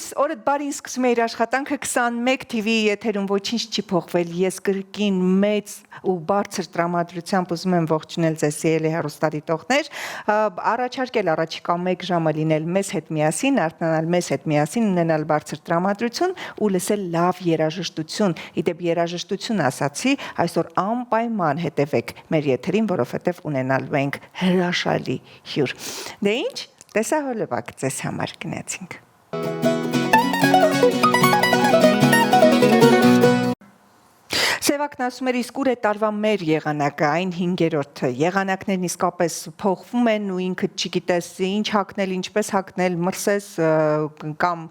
լույս, օրդ բարի սկսում է իր աշխատանքը 21 TV եթերում ոչինչ չի փոխվել, ես կրկին մեծ ու բարձր տրամադրությամբ ուզում եմ ողջունել ձեզ սիրելի հեռուստադիտողներ, առաջարկել առաջիկա 1 ժամը լինել մեզ հետ միասին, արթնանալ մեզ հետ միասին, ունենալ բարձր տրամադրություն ու լսել լավ երաժշտություն, իդեպ երաժշտություն ասացի, այսօր անպայման հետևեք մեր եթերին, որովհետև ունենալու ենք հրաշալի հյուր, դե ինչ, տեսահոլովակ ձեզ համար գնացինք Սևակն ասում էր իսկ ուր է տարվա մեր եղանակը, այն 5-րդը, եղանակներն իսկապես փոխվում են ու ինքդ չգիտես ինչ հագնել, ինչպես հագնել, մրսես կամ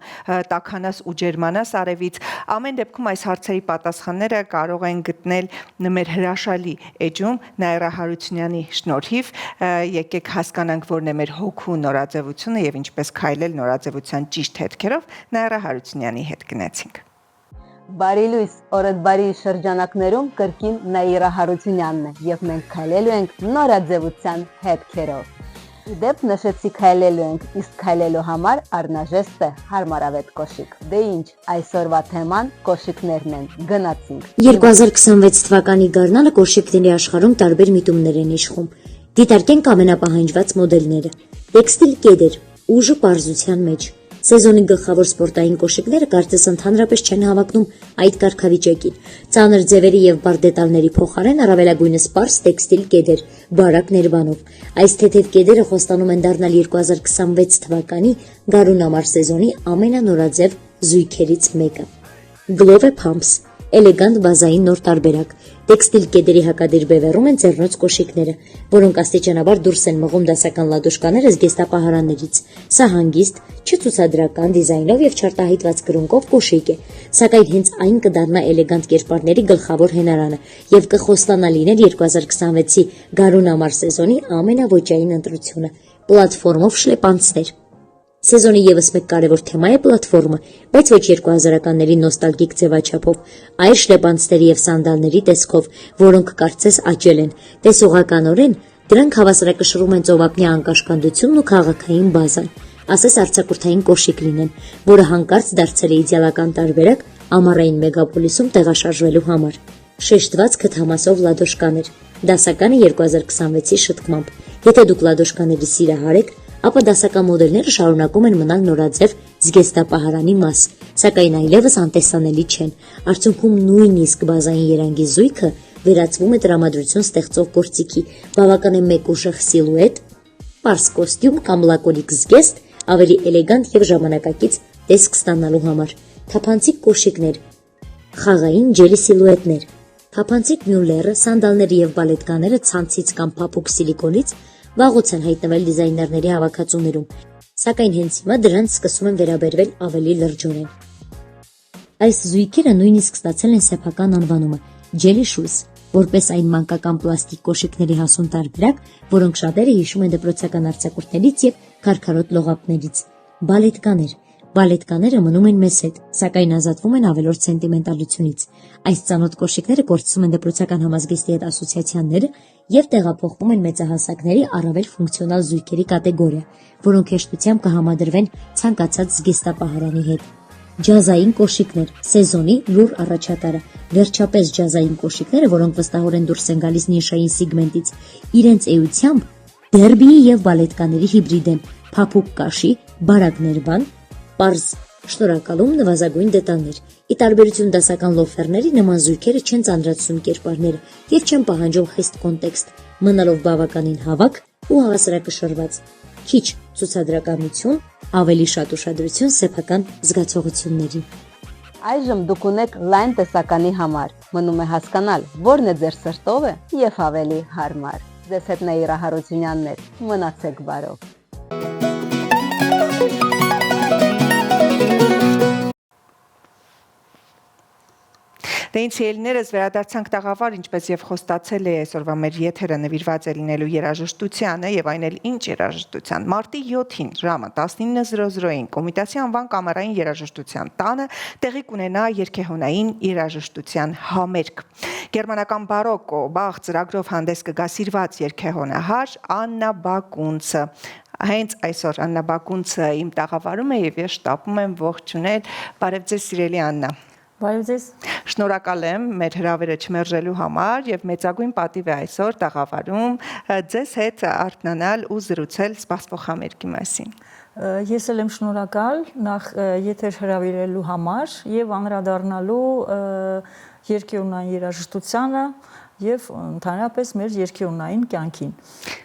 տաքանաս ու ջերմանաս արևից, ամեն դեպքում այս հարցերի պատասխանները կարող են գտնել մեր հրաշալի էջում Նաիրա Հարությունյանի շնորհիվ, եկեք հասկանանք որն է մեր հոգու նորաձևությունը եւ ինչպես քայլել նորաձևության ճիշտ հետքերով, Նաիրա Հարությունյանի հետ գնացինք Բարի լույս, օրդ բարի շրջանակներում կրկին Նաիրա Հարությունյանն է և մենք քայլելու ենք նորաձևության հետքերով։ Իդեպ նշեցի քայլելու ենք, իսկ քայլելու համար առնաժեստ է հարմարավետ կոշիկ։ Դե ինչ, այսօրվա թեման կոշիկներն են, գնացինք։ 2026 թվականի գարնանը կոշիկների աշխարհում տարբեր միտումներ են իշխում։ Դիտարկենք ամենապահանջված մոդելները։ Տեքստիլ կեդեր, ուժը պարզության մեջ։ Սեզոնի գլխավոր սպորտային կոշիկները կարծես ընդհանրապես չեն հավակնում այդ կարգավիճակին։ Ծանր ձևերի եւ բարդ դետալների փոխարեն առավելագույնս պարզ տեքստիլ կեդեր, բարակ ներբանով։ Այս թեթև կեդերը խոստանում են դառնալ 2026 թվականի գարուն-ամառ սեզոնի ամենանորաձև զույգերից մեկը։ Glove Pumps էլեգանտ բազային նոր տարբերակ։ Տեքստիլ կեդերի հակադիր բևեռում են ձեռնոց կոշիկները, որոնք աստիճանաբար դուրս են մղում դասական լադոշկաները զգեստապահարաններից։ Սա հանգիստ, չցուցադրական դիզայնով եւ չարտահայտված կրունկով կոշիկ է, սակայն հենց այն կդառնա էլեգանտ կերպարների գլխավոր հենարանը եւ կխոստանա լինել 2026-ի գարուն-ամառ սեզոնի ամենաոճային ընտրությունը՝ պլատֆորմով շլեպանցներ։ Սեզոնի եւս մեկ կարևոր թեմա է պլատֆորմը, բայց ոչ 2000-ականների նոստալգիկ ձևաչափով, այլ շլեպանցների եւ սանդալների տեսքով, որոնք կարծես աճել են։ Տեսողականորեն դրանք հավասարակշռում են ծովափնյա անկաշկանդությունն ու քաղաքային բազան, ասես արձակուրդային կոշիկ լինեն, որը հանկարծ դարձել է իդեալական տարբերակ ամառային մեգապոլիսում տեղաշարժվելու համար։ Շեշտված քթամասով լադոշկաներ։ Դասականը 2026-ի շտկմամբ։ Եթե դուք լադոշկաների սիրահար եք, ապա դասական մոդելները շարունակում են մնալ նորաձև զգեստապահարանի մաս, սակայն այլևս անտեսանելի չեն։ Արդյունքում նույնիսկ բազային երանգի զույգը վերածվում է տրամադրություն ստեղծող գործիքի, բավական է մեկ ուժեղ սիլուետ, պարզ կոստյում կամ լակոնիկ զգեստ, ավելի էլեգանտ եւ ժամանակակից տեսք ստանալու համար։ Թափանցիկ կոշիկներ, խաղային ջելի սիլուետներ, թափանցիկ մյուլլերը, սանդալները եւ բալետկաները ցանցից կամ փափուկ սիլիկոնից վաղուց են հայտնվել դիզայներների հավաքածուներում, սակայն հենց հիմա դրանց սկսում են վերաբերվել ավելի լրջորեն։ Այս զույգերը նույնիսկ ստացել են սեփական անվանումը Jelly Shoes, որպես այն մանկական պլաստիկ կոշիկների հասուն տարբերակ, որոնք շատերը հիշում են դպրոցական արձակուրդներից եւ քարքարոտ լողափներից։ Բալետկաներ Բալետկաները մնում են մեզ հետ, սակայն ազատվում են ավելորդ սենտիմենտալությունից։ Այս ծանոթ կոշիկները կորցնում են դպրոցական համազգեստի հետ ասոցիացիաները եւ տեղափոխվում են մեծահասակների առավել ֆունկցիոնալ զույգերի կատեգորիա, որոնք հեշտությամբ կհամադրվեն ցանկացած զգեստապահարանի հետ։ Ջազային կոշիկներ, սեզոնի լուր առաջատարը, վերջապես ջազային կոշիկները, որոնք վստահորեն դուրս են գալիս նիշային սիգմենտից, իրենց էությամբ դերբիի եւ բալետկաների հիբրիդ են, փափուկ կաշի, բարակ ներբան, պարզ շնորհակալում նվազագույն դետալներ։ Ի տարբերություն դասական լոֆերների, նման զույգերը չեն ծանրացնում կերպարները եւ չեն պահանջում խիստ կոնտեքստ, մնալով բավականին հավաք ու հավասարակշռված։ Քիչ ցուցադրականություն, ավելի շատ ուշադրություն սեփական զգացողություններին։ Այժմ դուք ունեք լայն տեսականի համար։ Մնում է հասկանալ, որն է ձեր սրտով է եւ ավելի հարմար։ Ձեզ հետ Նաիրա Հարությունյանն է։ Մնացեք բարով։ Դե ինձ ելներս վերադարձանք տաղավար, ինչպես եւ խոստացել է այսօրվա մեր եթերը նվիրված է լինելու երաժշտությանը եւ այն էլ ինչ երաժշտության։ Մարտի 7-ին ժամը 19:00-ին Կոմիտասի անվան կամերային երաժշտության տանը տեղի կունենա երգեհոնային երաժշտության համերգ։ Գերմանական բարոկո Բախ ծրագրով հանդես կգա սիրված երգեհոնահար Աննա Բակունցը։ Հենց այսօր Աննա Բակունցը իմ տաղավարում է եւ ես շտապում եմ ողջունել բարև ձեզ սիրելի Աննա։ Բարև ձեզ։ Շնորհակալ եմ մեր հրավերը չմերժելու համար եւ մեծագույն պատիվ է այսօր տաղավարում ձեզ հետ արթնանալ ու զրուցել սպասվող համերգի մասին։ Ես էլ եմ շնորհակալ նախ եթեր հրավիրելու համար եւ անդրադառնալու երկեունային երաժշտությանը եւ ընդհանրապես մեր երկեունային կյանքին։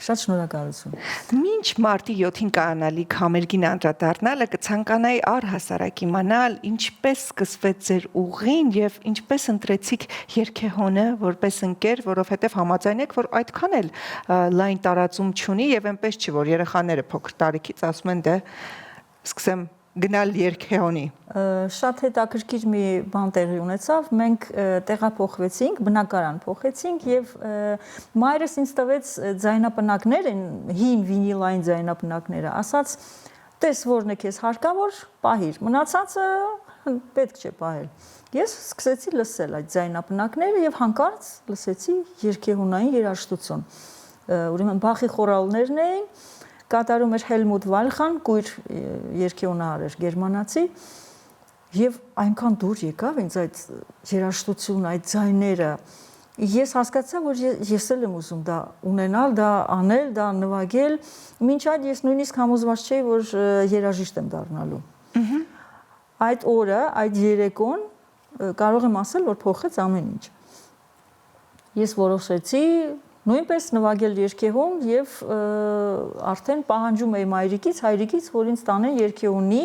Շատ շնորհակալություն։ Մինչ մարտի 7-ին կանալիք համերգին անդրադառնալը կցանկանայի առհասարակ իմանալ ինչպես սկսվեց ձեր ուղին եւ ինչպես ընտրեցիք երգեհոնը որպես ընկեր, որովհետեւ համաձայն եք, որ այդքան էլ լայն տարածում չունի եւ այնպես չի, որ երեխաները փոքր տարիքից ասում են դե սկսեմ գնալ երգեհոնի։ Շատ հետաքրքիր մի բան տեղի ունեցավ, մենք տեղափոխվեցինք, բնակարան փոխեցինք եւ մայրս ինձ տվեց ձայնապնակներ, հին վինիլային ձայնապնակները, ասաց, տես որն է քեզ հարկավոր, պահիր, մնացածը պետք չէ պահել։ Ես սկսեցի լսել այդ ձայնապնակները եւ հանկարծ լսեցի երգեհոնային երաժշտություն։ Ուրեմն Բախի խորալներն էին, կատարում էր Հելմուտ Վալխան, կույր երգեհոնահար էր գերմանացի, եւ այնքան դուր եկավ ինձ այդ երաժշտություն, այդ ձայները։ Ես հասկացա, որ ես էլ եմ ուզում դա ունենալ, դա անել, դա նվագել, մինչ այդ ես նույնիսկ համոզված չէի, որ երաժիշտ եմ դառնալու։ Այդ օրը, այդ երեկոն կարող եմ ասել, որ փոխեց ամեն ինչ։ Ես որոշեցի նույնպես նվագել երգեհոն եւ արդեն պահանջում էի մայրիկից, հայրիկից, որ ինձ տանեն երգեհոնի,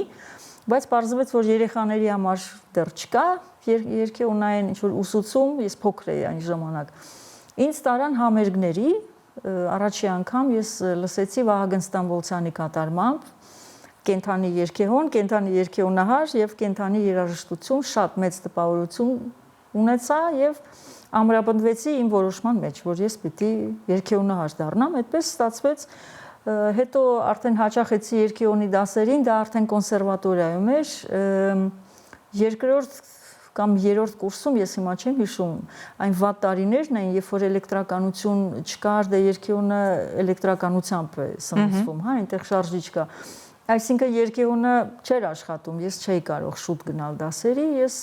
բայց պարզվեց, որ երեխաների համար դեռ չկա երգեհոնային ինչ-որ ուսուցում, ես փոքր էի այն ժամանակ։ Ինձ տարան համերգների, առաջի անգամ ես լսեցի Վահագն Ստամբոլցյանի կատարմամբ կենթանի երգեհոն, կենթանի երգեհոնահար եւ կենթանի երաժշտություն, շատ մեծ տպավորություն ունեցա եւ ամրապնդվեցի իմ որոշման մեջ, որ ես պիտի երգեհոնահար դառնամ, այդպես ստացվեց, հետո արդեն հաճախեցի երգեհոնի դասերին, դա արդեն կոնսերվատորիայում էր, երկրորդ կամ երրորդ կուրսում, ես հիմա չեմ հիշում, այն վատ տարիներն էին, երբ որ էլեկտրականություն չկար, դե երգեհոնը էլեկտրականությամբ է սնուցվում, հա, այնտեղ շարժիչ կա։ Այսինքն երգեհոնը չէր աշխատում, ես չէի կարող շուտ գնալ դասերի, ես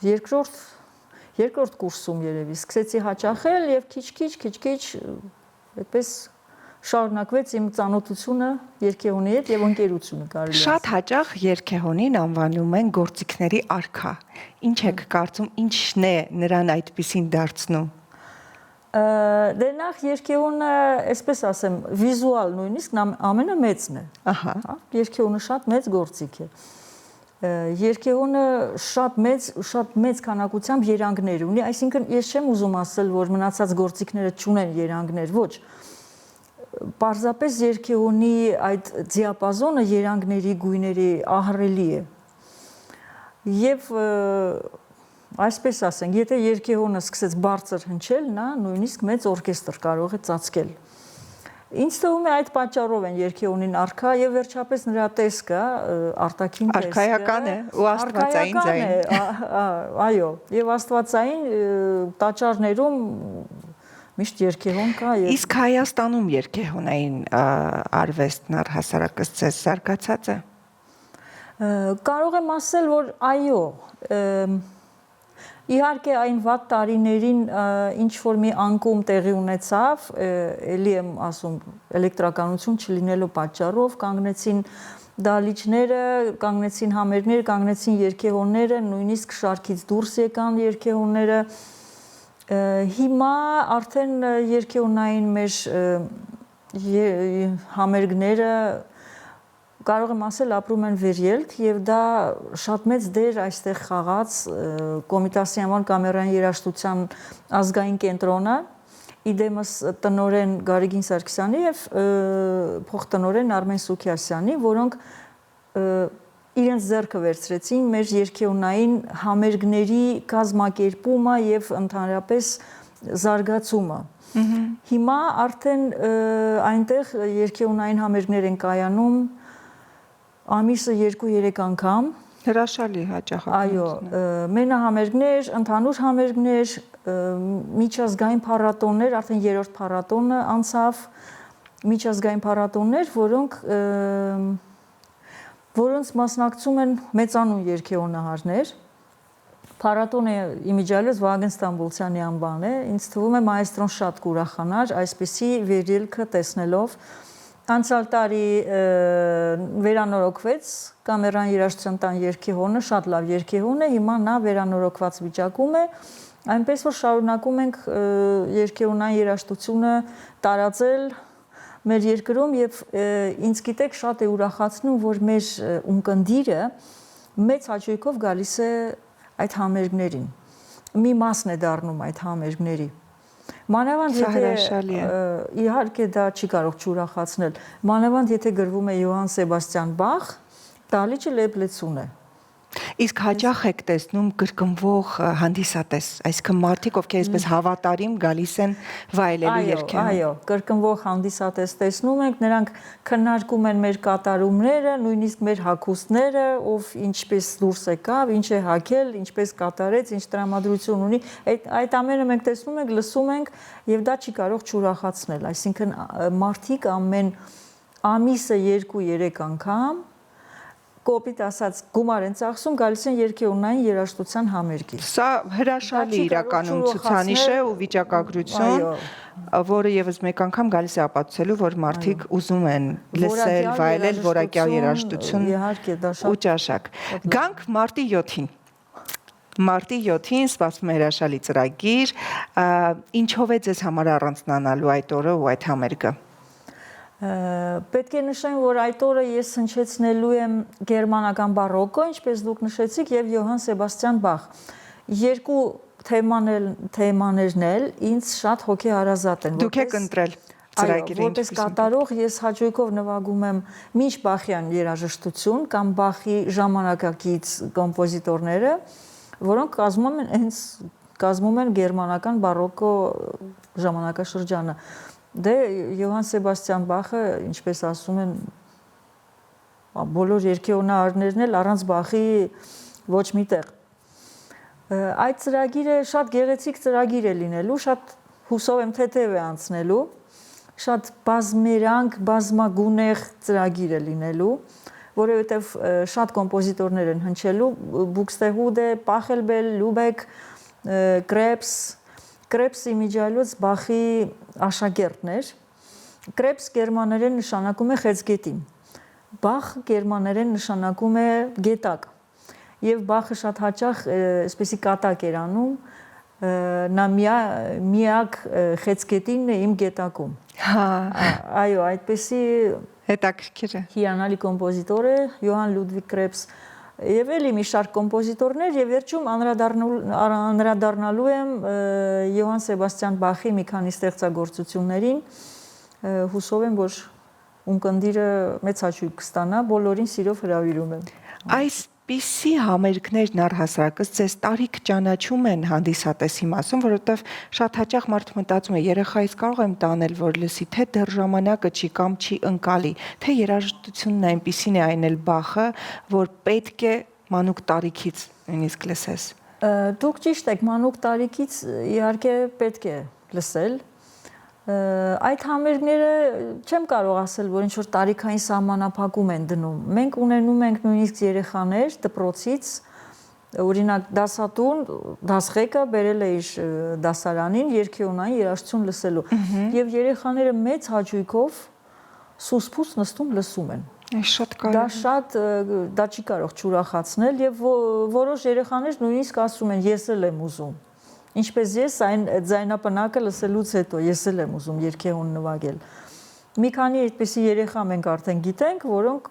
երկրորդ կուրսում երևի սկսեցի հաճախել եւ քիչ-քիչ այդպես շարունակվեց իմ ծանոթությունը երգեհոնի հետ եւ ընկերությունը կարելի է։ Շատ հաճախ երգեհոնին անվանում են գործիքների արքա։ Ինչ եք կարծում, ինչն է նրան այդպիսին դարձնում։ Դե նախ երգեհոնը, այսպես ասեմ, վիզուալ նույնիսկ ամենամեծն է։ Ահա, երգեհոնը շատ մեծ գործիք է։ Երգեհոնը շատ մեծ քանակությամբ երանգներ ունի, այսինքն ես չեմ ուզում ասել, որ մնացած գործիքները չունեն երանգներ, ոչ։ Պարզապես երգեհոնի այդ դիապազոնը երանգների, գույների ահռելի է։ Եվ այսպես ասենք, եթե երգեհոնը սկսեց բարձր հնչել, նա նույնիսկ մեծ օրկեստր կարող է ծածկել։ Ինձ թվում է այդ պատճառով են երգեհոնին արքա եւ վերջապես նրա տեսքը, արտաքին տեսքը արքայական է ու աստվածային ձայն։ Այո, եւ աստվածային տաճարներում միշտ երգեհոն կա եւ Իսկ Հայաստանում երգեհոնային արվեստն առհասարակս ձեզ զարգացած է։ Կարող եմ ասել, որ այո, իհարկե այն վատ տարիներին ինչ որ մի անկում տեղի ունեցավ, էլի եմ ասում, էլեկտրականություն չլինելու պատճառով կանգնեցին դահլիճները, կանգնեցին համերգները, կանգնեցին երգեհոնները, նույնիսկ շարքից դուրս եկան երգեհոնները։ Հիմա արդեն երգեհոնային մեր համերգները կարող եմ ասել ապրում են վերելք եւ դա շատ մեծ դեր այստեղ խաղաց Կոմիտասի անվան կամերային երաժշտության ազգային կենտրոնը, իդեմս տնօրեն Գարեգին Սարգսյանի եւ փոխտնօրեն Արմեն Սուքիասյանի, որոնք իրենց ձեռքը վերցրեցին մեր երգեհոնային համերգների կազմակերպումը եւ ընդհանրապես զարգացումը։ Հիմա արդեն այնտեղ երգեհոնային համերգներ են կայանում ամիսը 2-3 անգամ, հրաշալի հաճախակություն։ Այո, մենահամերգներ, ընդհանուր համերգներ, միջազգային փառատոներ, արդեն երրորդ փառատոնը անցավ, միջազգային փառատոներ, որոնց մասնակցում են մեծանուն երգեհոնահարներ։ Փառատոնը իմիջիալոց Վագեն Ստամբուլցյանի անվան է, ինձ թվում է մայստրոն շատ կուրախանար այսպիսի վերելքը տեսնելով։ Անցյալ տարի վերանորոգվեց կամերան երաժշտության տան երգեհոնը, շատ լավ երգեհոն է, հիմա նա վերանորոգված վիճակում է, այնպես որ շարունակում ենք երգեհոնային երաժշտությունը տարածել մեր երկրում եւ ինձ գիտեք շատ է ուրախացնում, որ մեր ունկնդիրը մեծ հաճույքով գալիս է այդ համերգներին։ Մի մասն է դառնում այդ համերգների։ Մանավանդ եթե իհարկե դա չի կարող չուրախացնել։ Մանավանդ եթե գրվում է Յոհան Սեբաստիան Բախ, դալիճը լեբլեցուն է։ Իսկ հաճախ եք տեսնում կրկնվող հանդիսատես, այսինքն մարդիկ, ովքեր այսպես հավատարիմ գալիս են վայելելու երգերը։ Այո, կրկնվող հանդիսատես տեսնում ենք, նրանք քննարկում են մեր կատարումները, նույնիսկ մեր հագուստները, ով ինչպես դուրս եկավ, ինչ է հագել, ինչպես կատարեց, ինչ տրամադրություն ունի, այդ ամենը մենք տեսնում ենք, լսում ենք եւ դա չի կարող չուրախացնել, այսինքն մարդիկ ամեն ամիսը 2-3 անգամ կոպիտ ասած գումար են ծախսում, գալիս են երգեհոնային երաժշտության համերգի։ Սա հրաշալի իրականում ցուցանիշ է ու վիճակագրություն, որը եւս մեկ անգամ գալիս է ապացուցելու, որ մարդիկ ուզում են լսել, վայելել որակյալ երաժշտություն ու ճաշակ։ Գանք մարտի 7-ին։ Մարտի 7-ին սպասվում է հրաշալի ծրագիր, ինչով է ձեզ համար առանձնանալու այդ օրը ու այդ համերգը։ Պետք է նշեմ, որ այդ օրը ես հնչեցնելու եմ գերմանական բարոկո, ինչպես դուք նշեցիք, եւ Յոհան Սեբաստիան Բախ։ Երկու թեմաներն էլ ինձ շատ հոգեհարազատ են։ Դուք եք ընտրել ծրագիրը։ Որպես կատարող ես հաճույքով նվագում եմ մինչ Բախյան երաժշտություն կամ Բախի ժամանակակից կոմպոզիտորները, որոնք կազմում են գերմանական բարոկո ժամանակաշրջանը։ Դե Յոհան Սեբաստիան Բախը, ինչպես ասում են, բոլոր երգեհոնահարներն էլ առանց Բախի ոչ մի տեղ։ Այդ ծրագիրը շատ գեղեցիկ ծրագիր է լինելու, շատ հուսով եմ թեթև է անցնելու, շատ բազմերանգ, բազմագունեղ ծրագիր է լինելու, որովհետև շատ կոմպոզիտորներ են հնչելու, Բուքստեհուդե, Պախելբել, Լուբեկ, Կրեպսը իմիջիալոց Բախի աշակերտն էր։ Կրեպս գերմաներեն նշանակում է խեցգետին։ Բախ գերմաներեն նշանակում է գետակ։ Եվ Բախը շատ հաճախ այսպեսի կատակ էր անում, նա միակ խեցգետինն է իմ գետակում։ Այո, այդպեսի հետաքրքիր է։ Հիանալի կոմպոզիտոր է Յոհան Լուդվիգ Կրեպս։ Եվ էլի մի շարք կոմպոզիտորներ եւ վերջում անդրադառնալու եմ Յոհան Սեբաստիան Բախի մի քանի ստեղծագործություններին, հուսով եմ, որ ունկնդիրը մեծ հաճույք կստանա, բոլորին սիրով հրավիրում եմ։ Այսպիսի համերգներն առհասարակս ձեզ տարիք ճանաչում են հանդիսատեսի մասում, որովհետև շատ հաճախ մարդը մտածում է երեխայից կարող եմ տանել, որ լսի, թե դեռ ժամանակը չի կամ չի ընկալի, թե երաժշտությունն այնպիսին է, այն էլ Բախը, որ պետք է մանուկ տարիքից նույնիսկ լսես։ Դուք ճիշտ եք, մանուկ տարիքից իհարկե պետք է լսել։ Այդ համերգները չեմ կարող ասել, որ ինչ-որ տարիքային սահմանափակում են դնում։ Մենք ունենում ենք նույնիսկ երեխաներ դպրոցից, օրինակ դասատուն, դասղեկը բերել է իր դասարանին երգեհոնային երաժշտություն լսելու։ Եվ երեխաները մեծ հաճույքով սուսփուս նստում լսում են։ Շատ կարևոր։ Դա չի կարող չուրախացնել եւ որոշ երեխաներ նույնիսկ ասում են ես էլ եմ ուզում։ Ինչպես ես այն ձայնապնակը լսելուց հետո ես էլ եմ ուզում երգեհոն նվագել։ Մի քանի այդպիսի երեխա մենք արդեն գիտենք, որոնք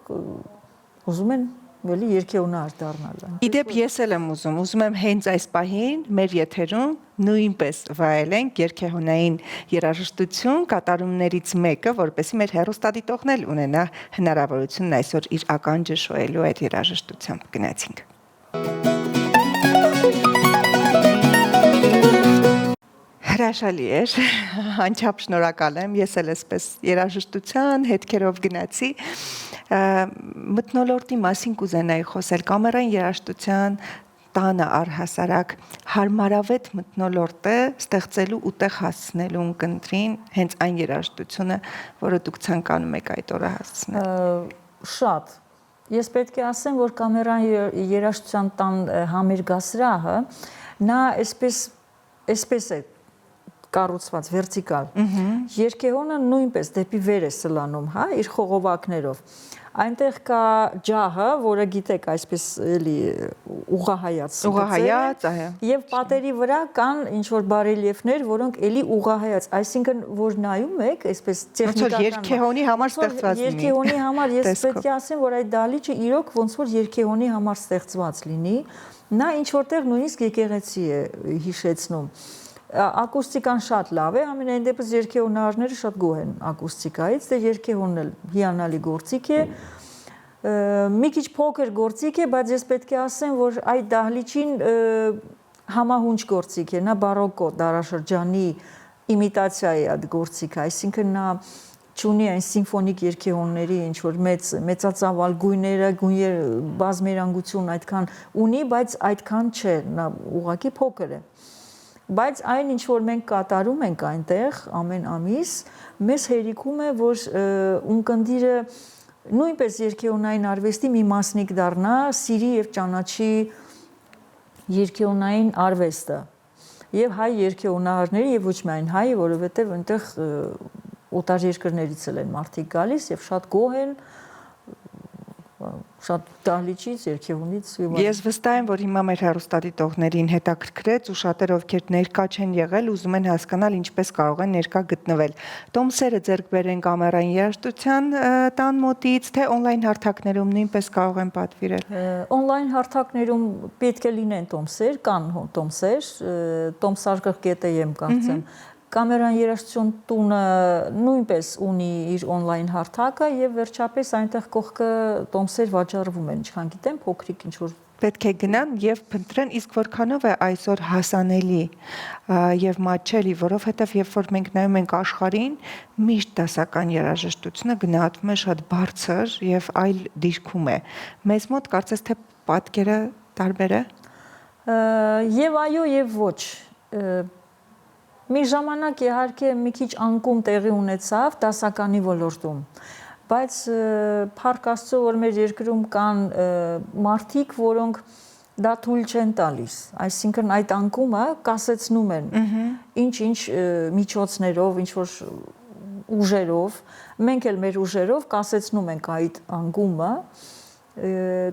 ուզում են էլի երգեհոնահար դառնալ։ Իդեպ ես էլ եմ ուզում եմ հենց այս պահին մեր եթերում նույնպես վայելենք երգեհոնային երաժշտություն կատարումներից մեկը, որպեսզի մեր հեռուստադիտողն էլ ունենա հնարավորություն այսօր իր ականջը շոյելու այդ երաժշտությամբ։ Գնացինք։ Հրաշալի էր, անչափ շնորհակալ եմ, ես էլ այսպես երաժշտության հետքերով գնացի, մթնոլորտի մասին կուզենայի խոսել, կամերային երաժշտության տանը առհասարակ հարմարավետ մթնոլորտ է ստեղծելու ու տեղ հասցնելու ընկնդրին հենց այն երաժշտությունը, որը դուք ցանկանում եք այդ օրը հասցնել։ Շատ։ Ես պետք է ասեմ, որ կամերան երաժշտության տան համերգասրահը նա այսպես է կառուցված վերտիկալ։ Երգեհոնը նույնպես դեպի վեր է սլանում, հա, իր խողովակներով։ Այնտեղ կա ջահը, որը գիտեք, այսպես էլի ուղղահայաց։ Ուղղահայաց, այո։ Եվ պատերի վրա կան ինչ որ բարելիեֆներ, որոնք էլի ուղղահայաց, այսինքն որ նայում եք, այսպես տեխնիկական։ Երգեհոնի համար ստեղծված լինի։ Երգեհոնի համար ես պետք է ասեմ, որ այդ դահլիճը իրոք ոնց որ երգեհոնի համար ստեղծված լինի, նա ինչ որտեղ նույնիսկ եկեղեցի է հիշեցնում։ Ակուստիկան շատ լավ է, ամենայն դեպս երգեհոնարները շատ գոհ են ակուստիկայից, դե երգեհոնն էլ հիանալի գործիք է, մի քիչ փոքր գործիք է, բայց ես պետք է ասեմ, որ այդ դահլիճին համահունչ գործիք է, նա բարոկո դարաշրջանի իմիտացիա է այդ գործիքը, այսինքն նա չունի այն սիմֆոնիկ երգեհոնների ինչ որ մեծածավալ գույները, բազմերանգություն այդքան ունի, բայց այդքան չէ, նա ուղղակի փոքր է։ Բայց այն ինչ որ մենք կատարում ենք այնտեղ ամեն ամիս, մեզ հերիքում է, որ ունկնդիրը նույնպես երգեհոնային արվեստի մի մասնիկ դառնա, սիրի եւ ճանաչի երգեհոնային արվեստը։ Եվ հայ երգեհոնահարների եւ ոչ միայն հայ, որովհետեւ այնտեղ օտար երկրներից են մարդիկ գալիս եւ շատ գոհ են, շատ դահլիճից, երգեհոնից։ Ես վստահ եմ, որ հիմա մեր հեռուստադիտողներին հետաքրքրեց ու շատեր ովքեր ներկա չեն եղել, ուզում են հասկանալ ինչպես կարող են ներկա գտնվել։ Տոմսերը ձեռք բերեն կամերային երաժշտության տան մոտից, թե օնլայն հարթակներում նույնպես կարող են պատվիրել։ Օնլայն հարթակներում պետք է լինեն տոմսեր, կան տոմսեր, տոմսարկղ.am կարծեմ։ Կամերան երաժշտություն տունը նույնպես ունի իր օնլայն հարթակը եւ վերջապես այնտեղ կողքը տոմսեր վաճառվում են, ինչքան գիտեմ, փոքրիկ ինչ որ պետք է գնան եւ փնտրեն, իսկ որքանով է այսօր հասանելի եւ մատչելի, որովհետեւ երբ որ մենք նայում ենք աշխարհին, միշտ դասական երաժշտությունը գնահատվում է շատ բարձր եւ այլ դիրքում է։ Մեզ մոտ կարծես թե պատկերը տարբեր է։ Եվ այո, եւ ոչ։ Մի ժամանակ իհարկե մի քիչ անկում տեղի ունեցավ դասականի ոլորտում, բայց փառք Աստծո, որ մեր երկրում կան մարդիկ, որոնք դա թույլ չեն տալիս, այսինքն այդ անկումը կասեցնում են ինչ-ինչ միջոցներով, ինչ-որ ուժերով, մենք էլ մեր ուժերով կասեցնում ենք այդ անկումը,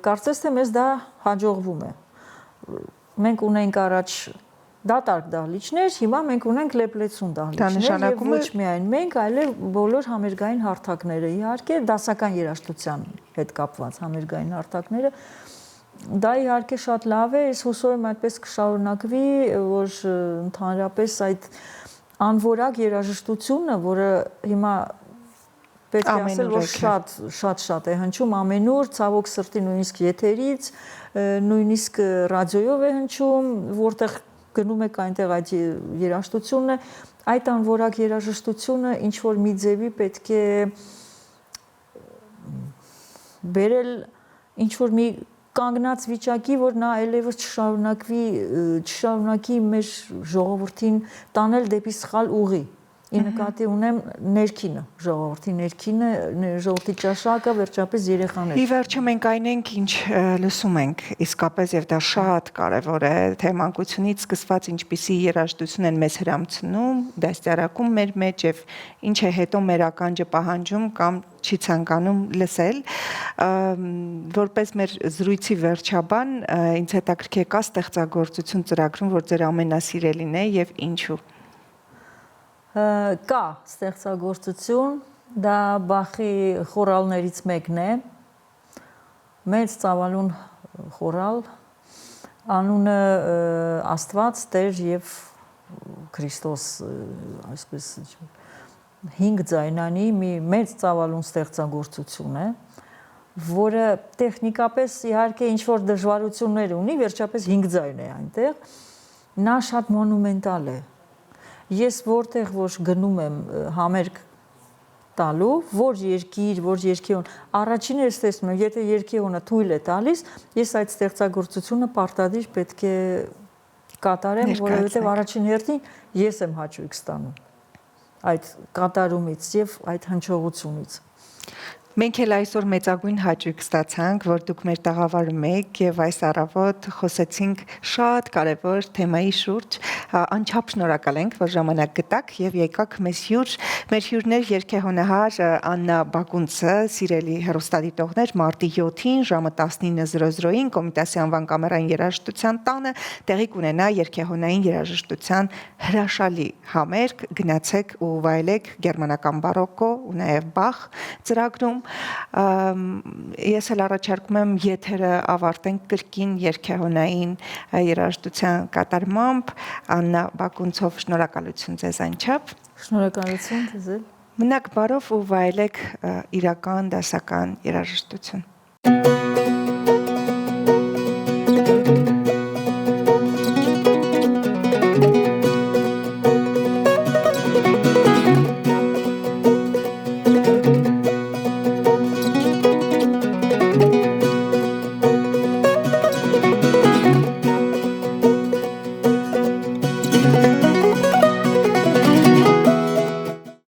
կարծես թե մեզ դա հաջողվում է։ Մենք ունենք առաջ դատարկ դահլիճներ, հիմա մենք ունենք լեփլեցուն դահլիճներ եւ ոչ միայն մենք, այլև բոլոր համերգային հարթակները, իհարկե դասական երաժշտության հետ կապված համերգային հարթակները, դա իհարկե շատ լավ է, ես հուսով եմ այդպես կշարունակվի, որ ընդհանրապես այդ անորակ երաժշտությունը, որը հիմա պետք է ասել, որ շատ է հնչում ամենուր, ցավոք սրտի նույնիսկ եթերից, նույնիսկ ռադիոյով է հնչում, որտեղ գնում եք այնտեղ այդ երաժշտությունը, այդ անորակ երաժշտությունը ինչ որ մի ձևի պետք է բերել ինչ որ մի կանգնած վիճակի, որ նա այլևս չշարունակի մեր ժողովրդին տանել դեպի սխալ ուղի։ Ի նկատի ունեմ ներքինը, ժողովրդի ներքինը, ժողովրդի ճաշակը, վերջապես երեխաներ։ Ի վերջո մենք այն ենք, ինչ լսում ենք, իսկապես եւ դա շատ կարեւոր է, թե մանկությունից սկսված ինչպիսի երաժշտություն են մեզ հրամցնում, դաստիարակում մեր մեջ եւ ինչ է հետո մեր ականջը պահանջում կամ չի ցանկանում լսել, որպես մեր զրույցի վերջաբան ինձ հետաքրքիր է կա ստեղծագործություն ծրագրում, որ ձեր ամենասիրելին է եւ ինչու։ Կա ստեղծագործություն, դա Բախի խորալներից մեկն է, մեծ ծավալուն խորալ, անունը Աստված, Տեր եւ Քրիստոս, այսպես 5 ձայնանի մի մեծ ծավալուն ստեղծագործություն է, որը տեխնիկապես իհարկե ինչ որ դժվարություններ ունի, վերջապես 5 ձայն է այնտեղ, նա շատ մոնումենտալ է։ Ես որտեղ որ գնում եմ համերգ տալու, որ երկիհուն առաջինը ես տեսնում եմ, եթե երկիհունը թույլ է տալիս, ես այդ ստեղծագործությունը պարտադիր պետք է կատարեմ, որովհետև առաջին հերթին ես եմ հաճույք ստանում այդ կատարումից եւ այդ հնչողությունից։ Մենք էլ այսօր մեծագույն հաճույք ստացանք, որ դուք մեր տաղավարում եք եւ այս առավոտ խոսեցինք շատ կարեւոր թեմայի շուրջ։ Անչափ շնորհակալ ենք, որ ժամանակ գտաք եւ եկաք մեզ հյուր։ Մեր հյուրներ երգեհոնահար Աննա Բակունցը, սիրելի հեռուստադիտողներ, մարտի 7-ին ժամը 19:00-ին Կոմիտասի անվան կամերային երաժշտության տանը տեղի կունենա երգեհոնային երաժշտության հրաշալի համերգ։ Գնացեք ու վայելեք գերմանական բարոկո ու նաեւ Բախ ծրագրում ես էլ առաջարկում եմ եթերը ավարտենք կրկին երգեհոնային երաժշտության կատարմամբ Աննա Բակունցով շնորհակալություն ձեզ անչափ Շնորհակալություն ձեզ էլ մնաք բարով ու վայելեք իրական դասական երաժշտություն